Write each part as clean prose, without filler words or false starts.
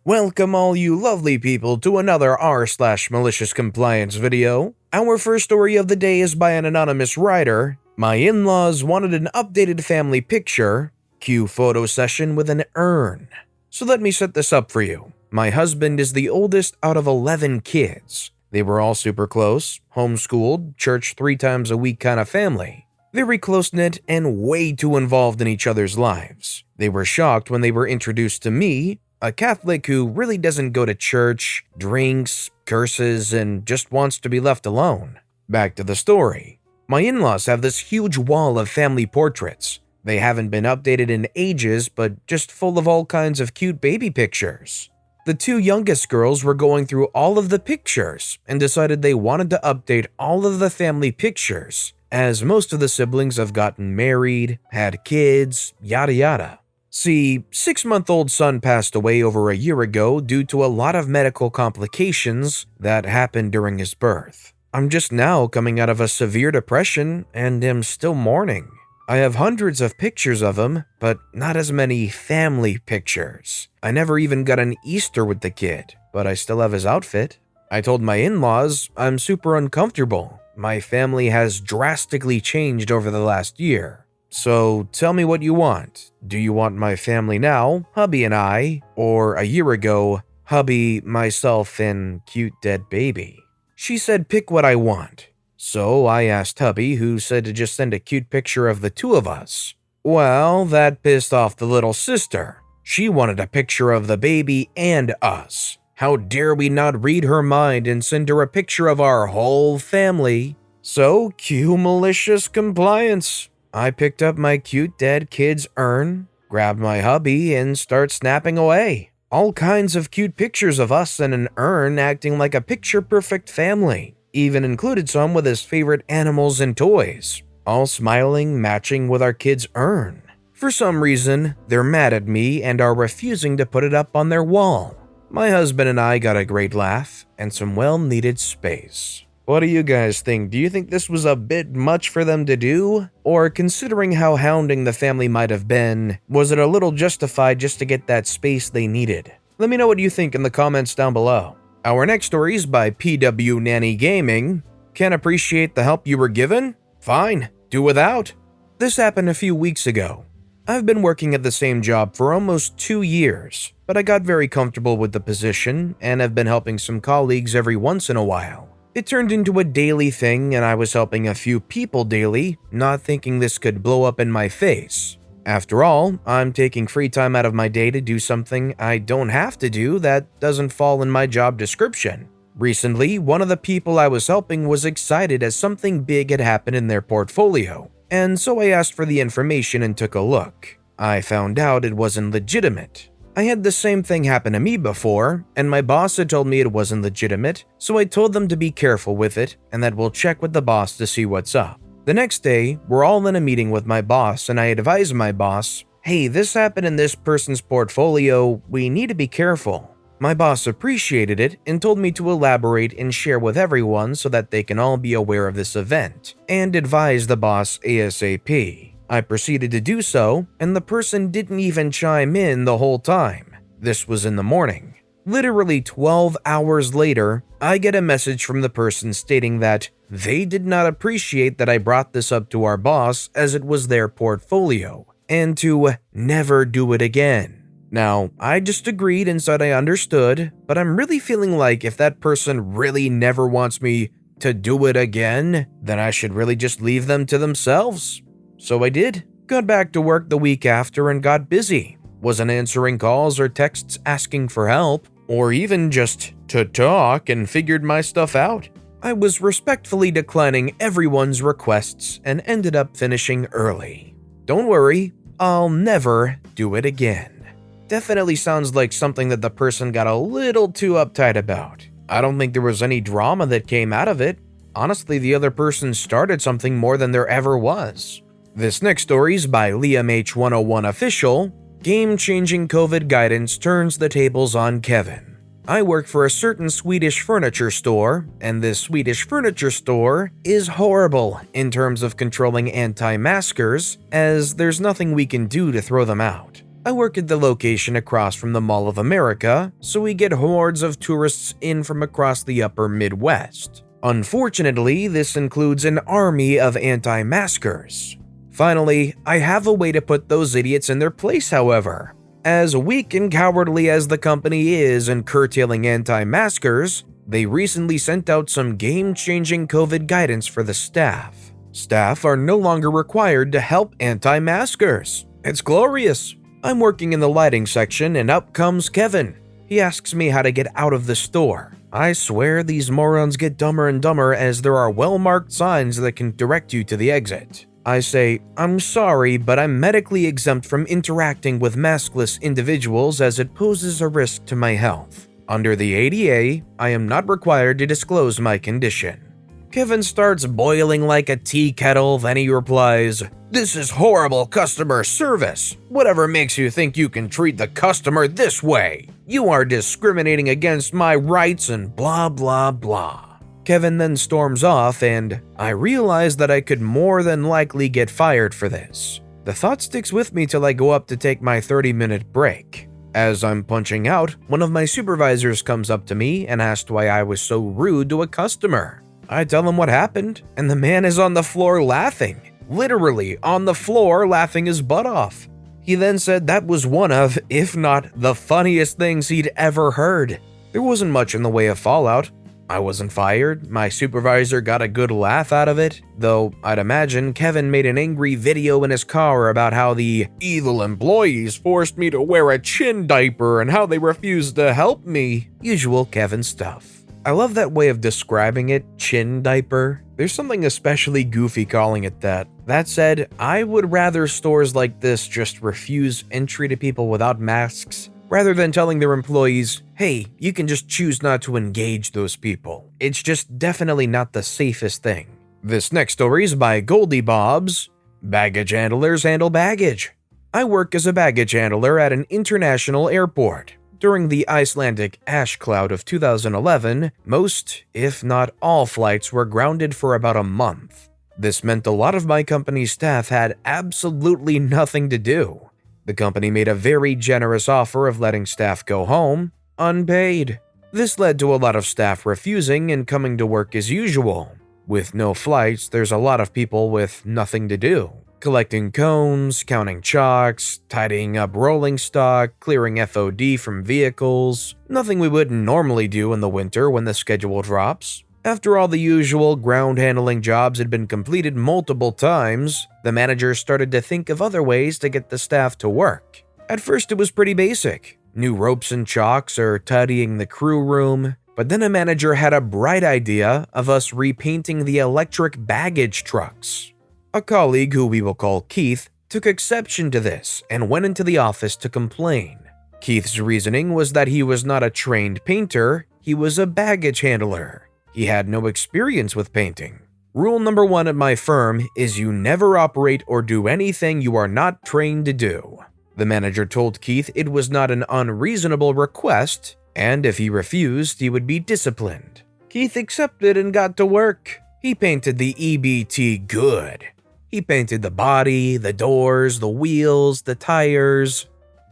Welcome all you lovely people to another r/maliciouscompliance video. Our first story of the day is by an anonymous writer. My in-laws wanted an updated family picture. Cue photo session with an urn. So let me set this up for you. My husband is the oldest out of 11 kids. They were all super close, homeschooled, church 3 times a week kind of family. Very close-knit and way too involved in each other's lives. They were shocked when they were introduced to me, a Catholic who really doesn't go to church, drinks, curses, and just wants to be left alone. Back to the story. My in-laws have this huge wall of family portraits. They haven't been updated in ages, but just full of all kinds of cute baby pictures. The 2 youngest girls were going through all of the pictures and decided they wanted to update all of the family pictures, as most of the siblings have gotten married, had kids, yada yada. See, 6-month-old son passed away over a year ago due to a lot of medical complications that happened during his birth. I'm just now coming out of a severe depression and am still mourning. I have hundreds of pictures of him, but not as many family pictures. I never even got an Easter with the kid, but I still have his outfit. I told my in-laws I'm super uncomfortable. My family has drastically changed over the last year. So tell me what you want. Do you want my family now, hubby and I, or a year ago, hubby, myself, and cute dead baby? She said pick what I want. So I asked hubby, who said to just send a cute picture of the 2 of us. Well, that pissed off the little sister. She wanted a picture of the baby and us. How dare we not read her mind and send her a picture of our whole family? So cue malicious compliance. I picked up my cute dead kid's urn, grabbed my hubby, and start snapping away. All kinds of cute pictures of us in an urn acting like a picture-perfect family. Even included some with his favorite animals and toys, all smiling, matching with our kid's urn. For some reason, they're mad at me and are refusing to put it up on their wall. My husband and I got a great laugh and some well-needed space. What do you guys think? Do you think this was a bit much for them to do? Or considering how hounding the family might have been, was it a little justified just to get that space they needed? Let me know what you think in the comments down below. Our next story is by PW Nanny Gaming. Can't appreciate the help you were given? Fine, do without. This happened a few weeks ago. I've been working at the same job for almost 2 years, but I got very comfortable with the position and have been helping some colleagues every once in a while. It turned into a daily thing and I was helping a few people daily, not thinking this could blow up in my face. After all, I'm taking free time out of my day to do something I don't have to do that doesn't fall in my job description. Recently, one of the people I was helping was excited as something big had happened in their portfolio, and so I asked for the information and took a look. I found out it wasn't legitimate. I had the same thing happen to me before, and my boss had told me it wasn't legitimate, so I told them to be careful with it and that we'll check with the boss to see what's up. The next day, we're all in a meeting with my boss and I advised my boss, hey, this happened in this person's portfolio, we need to be careful. My boss appreciated it and told me to elaborate and share with everyone so that they can all be aware of this event, and advise the boss ASAP. I proceeded to do so, and the person didn't even chime in the whole time. This was in the morning. Literally 12 hours later, I get a message from the person stating that they did not appreciate that I brought this up to our boss as it was their portfolio, and to never do it again. Now, I just agreed and said I understood, but I'm really feeling like if that person really never wants me to do it again, then I should really just leave them to themselves. So I did. Got back to work the week after and got busy. Wasn't answering calls or texts asking for help, or even just to talk, and figured my stuff out. I was respectfully declining everyone's requests and ended up finishing early. Don't worry, I'll never do it again. Definitely sounds like something that the person got a little too uptight about. I don't think there was any drama that came out of it. Honestly, the other person started something more than there ever was. This next story is by Liam H101 Official. Game-changing COVID guidance turns the tables on Kevin. I work for a certain Swedish furniture store, and this Swedish furniture store is horrible in terms of controlling anti-maskers, as there's nothing we can do to throw them out. I work at the location across from the Mall of America, so we get hordes of tourists in from across the upper Midwest. Unfortunately, this includes an army of anti-maskers. Finally, I have a way to put those idiots in their place, however. As weak and cowardly as the company is in curtailing anti-maskers, they recently sent out some game-changing COVID guidance for the staff. Staff are no longer required to help anti-maskers. It's glorious. I'm working in the lighting section and up comes Kevin. He asks me how to get out of the store. I swear these morons get dumber and dumber as there are well-marked signs that can direct you to the exit. I say, I'm sorry, but I'm medically exempt from interacting with maskless individuals as it poses a risk to my health. Under the ADA, I am not required to disclose my condition. Kevin starts boiling like a tea kettle, then he replies, "This is horrible customer service. Whatever makes you think you can treat the customer this way? You are discriminating against my rights and blah blah blah." Kevin then storms off and I realize that I could more than likely get fired for this. The thought sticks with me till I go up to take my 30-minute break. As I'm punching out, one of my supervisors comes up to me and asked why I was so rude to a customer. I tell him what happened, and the man is on the floor laughing. Literally on the floor laughing his butt off. He then said that was one of, if not the funniest things he'd ever heard. There wasn't much in the way of fallout. I wasn't fired, my supervisor got a good laugh out of it, though I'd imagine Kevin made an angry video in his car about how the evil employees forced me to wear a chin diaper and how they refused to help me. Usual Kevin stuff. I love that way of describing it, chin diaper. There's something especially goofy calling it that. That said, I would rather stores like this just refuse entry to people without masks, rather than telling their employees, hey, you can just choose not to engage those people. It's just definitely not the safest thing. This next story is by Goldie Bobs. Baggage handlers handle baggage. I work as a baggage handler at an international airport. During the Icelandic ash cloud of 2011, most, if not all, flights were grounded for about a month. This meant a lot of my company's staff had absolutely nothing to do. The company made a very generous offer of letting staff go home, unpaid. This led to a lot of staff refusing and coming to work as usual. With no flights, there's a lot of people with nothing to do. Collecting cones, counting chalks, tidying up rolling stock, clearing FOD from vehicles. Nothing we wouldn't normally do in the winter when the schedule drops. After all the usual ground handling jobs had been completed multiple times, the manager started to think of other ways to get the staff to work. At first it was pretty basic. New ropes and chalks or tidying the crew room. But then a manager had a bright idea of us repainting the electric baggage trucks. A colleague, who we will call Keith, took exception to this and went into the office to complain. Keith's reasoning was that he was not a trained painter, he was a baggage handler. He had no experience with painting. Rule number 1 at my firm is you never operate or do anything you are not trained to do. The manager told Keith it was not an unreasonable request, and if he refused, he would be disciplined. Keith accepted and got to work. He painted the EBT good. He painted the body, the doors, the wheels, the tires,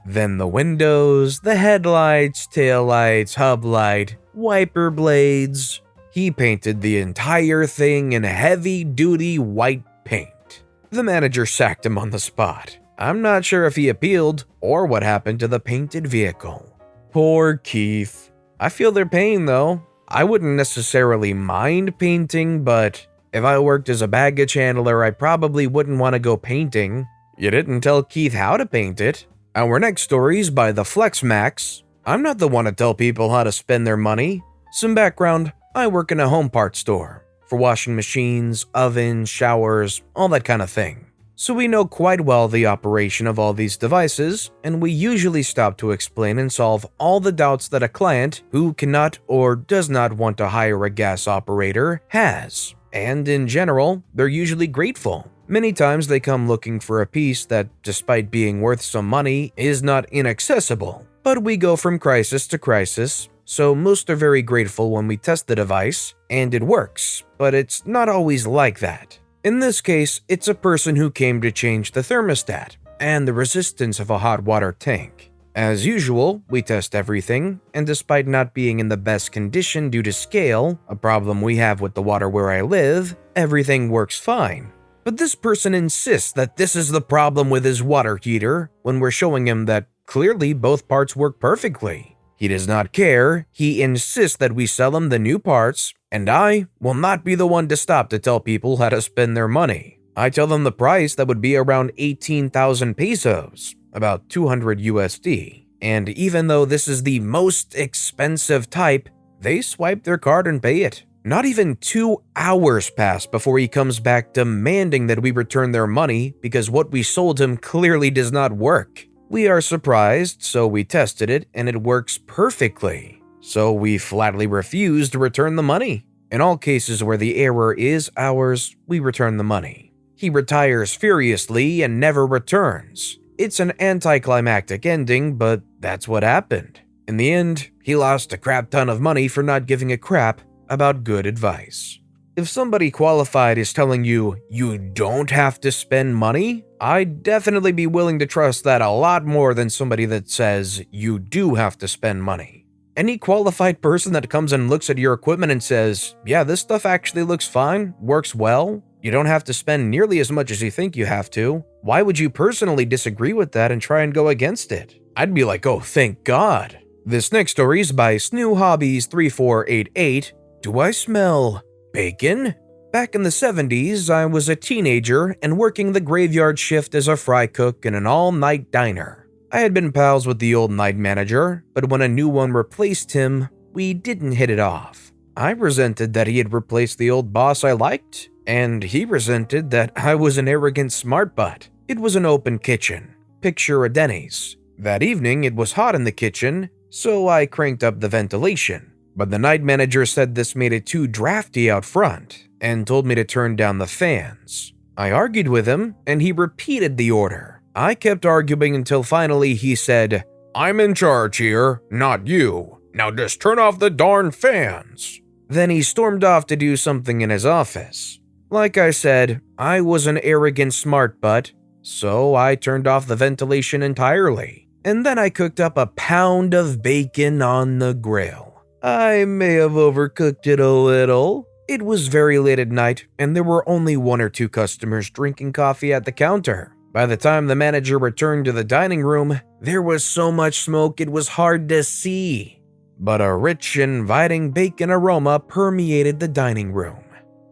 then the windows, the headlights, taillights, hub light, wiper blades. He painted the entire thing in heavy-duty white paint. The manager sacked him on the spot. I'm not sure if he appealed or what happened to the painted vehicle. Poor Keith. I feel their pain though. I wouldn't necessarily mind painting, but if I worked as a baggage handler, I probably wouldn't want to go painting. You didn't tell Keith how to paint it. Our next story is by the Flex Max. I'm not the one to tell people how to spend their money. Some background, I work in a home parts store for washing machines, ovens, showers, all that kind of thing. So we know quite well the operation of all these devices, and we usually stop to explain and solve all the doubts that a client who cannot or does not want to hire a gas operator has. And in general, they're usually grateful. Many times they come looking for a piece that, despite being worth some money, is not inaccessible. But we go from crisis to crisis, so most are very grateful when we test the device, and it works, but it's not always like that. In this case, it's a person who came to change the thermostat. and the resistance of a hot water tank. As usual, we test everything, and despite not being in the best condition due to scale, a problem we have with the water where I live, everything works fine. But this person insists that this is the problem with his water heater when we're showing him that clearly both parts work perfectly. He does not care, he insists that we sell him the new parts, and I will not be the one to stop to tell people how to spend their money. I tell them the price that would be around 18,000 pesos, about 200 USD, and even though this is the most expensive type, they swipe their card and pay it. Not even 2 hours pass before he comes back demanding that we return their money because what we sold him clearly does not work. We are surprised, so we tested it and it works perfectly. So we flatly refuse to return the money. In all cases where the error is ours, we return the money. He retires furiously and never returns. It's an anticlimactic ending, but that's what happened. In the end, he lost a crap ton of money for not giving a crap about good advice. If somebody qualified is telling you you don't have to spend money, I'd definitely be willing to trust that a lot more than somebody that says you do have to spend money. Any qualified person that comes and looks at your equipment and says, yeah, this stuff actually looks fine, works well, you don't have to spend nearly as much as you think you have to, why would you personally disagree with that and try and go against it? I'd be like, oh, thank God. This next story is by Snoo Hobbies 3488. Do I smell bacon? Back in the 70s, I was a teenager and working the graveyard shift as a fry cook in an all-night diner. I had been pals with the old night manager, but when a new one replaced him, we didn't hit it off. I resented that he had replaced the old boss I liked, and he resented that I was an arrogant smart butt. It was an open kitchen. Picture a Denny's. That evening, it was hot in the kitchen, so I cranked up the ventilation. But the night manager said this made it too drafty out front and told me to turn down the fans. I argued with him and he repeated the order. I kept arguing until finally he said, I'm in charge here, not you. Now just turn off the darn fans. Then he stormed off to do something in his office. Like I said, I was an arrogant smart butt, so I turned off the ventilation entirely. And then I cooked up a pound of bacon on the grill. I may have overcooked it a little. It was very late at night, and there were only 1 or 2 customers drinking coffee at the counter. By the time the manager returned to the dining room, there was so much smoke it was hard to see. But a rich, inviting bacon aroma permeated the dining room.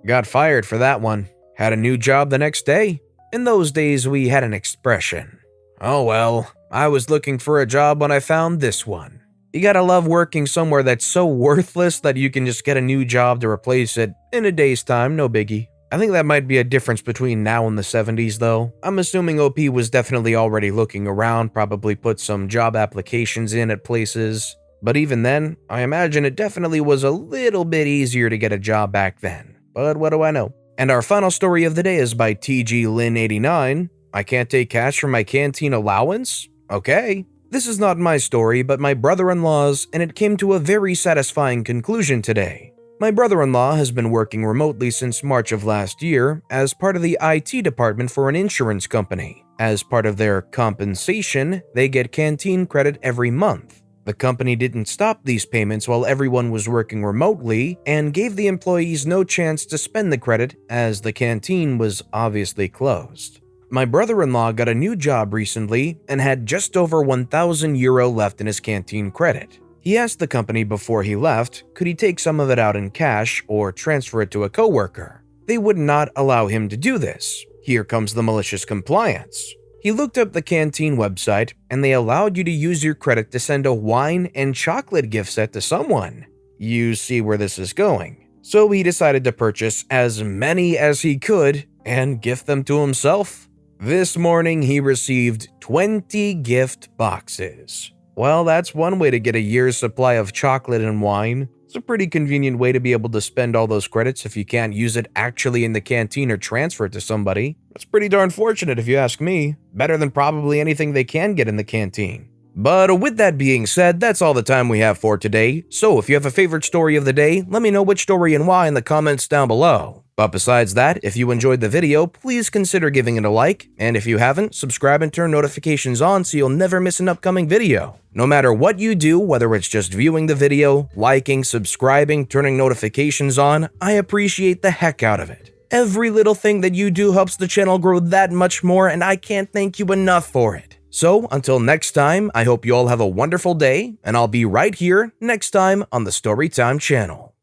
Got fired for that one. Had a new job the next day. In those days, we had an expression. Oh well, I was looking for a job when I found this one. You gotta love working somewhere that's so worthless that you can just get a new job to replace it in a day's time, no biggie. I think that might be a difference between now and the 70s though. I'm assuming OP was definitely already looking around, probably put some job applications in at places. But even then, I imagine it definitely was a little bit easier to get a job back then. But what do I know? And our final story of the day is by TG Lin 89. I can't take cash from my canteen allowance? Okay. This is not my story, but my brother-in-law's, and it came to a very satisfying conclusion today. My brother-in-law has been working remotely since March of last year as part of the IT department for an insurance company. As part of their compensation, they get canteen credit every month. The company didn't stop these payments while everyone was working remotely and gave the employees no chance to spend the credit as the canteen was obviously closed. My brother-in-law got a new job recently and had just over 1,000 euro left in his canteen credit. He asked the company before he left, could he take some of it out in cash or transfer it to a coworker. They would not allow him to do this. Here comes the malicious compliance. He looked up the canteen website and they allowed you to use your credit to send a wine and chocolate gift set to someone. You see where this is going. So he decided to purchase as many as he could and gift them to himself. This morning, he received 20 gift boxes. Well, that's one way to get a year's supply of chocolate and wine. It's a pretty convenient way to be able to spend all those credits if you can't use it actually in the canteen or transfer it to somebody. That's pretty darn fortunate if you ask me. Better than probably anything they can get in the canteen. But with that being said, that's all the time we have for today. So if you have a favorite story of the day, let me know which story and why in the comments down below. But besides that, if you enjoyed the video, please consider giving it a like, and if you haven't, subscribe and turn notifications on so you'll never miss an upcoming video. No matter what you do, whether it's just viewing the video, liking, subscribing, turning notifications on, I appreciate the heck out of it. Every little thing that you do helps the channel grow that much more, and I can't thank you enough for it. So, until next time, I hope you all have a wonderful day, and I'll be right here next time on the Storytime channel.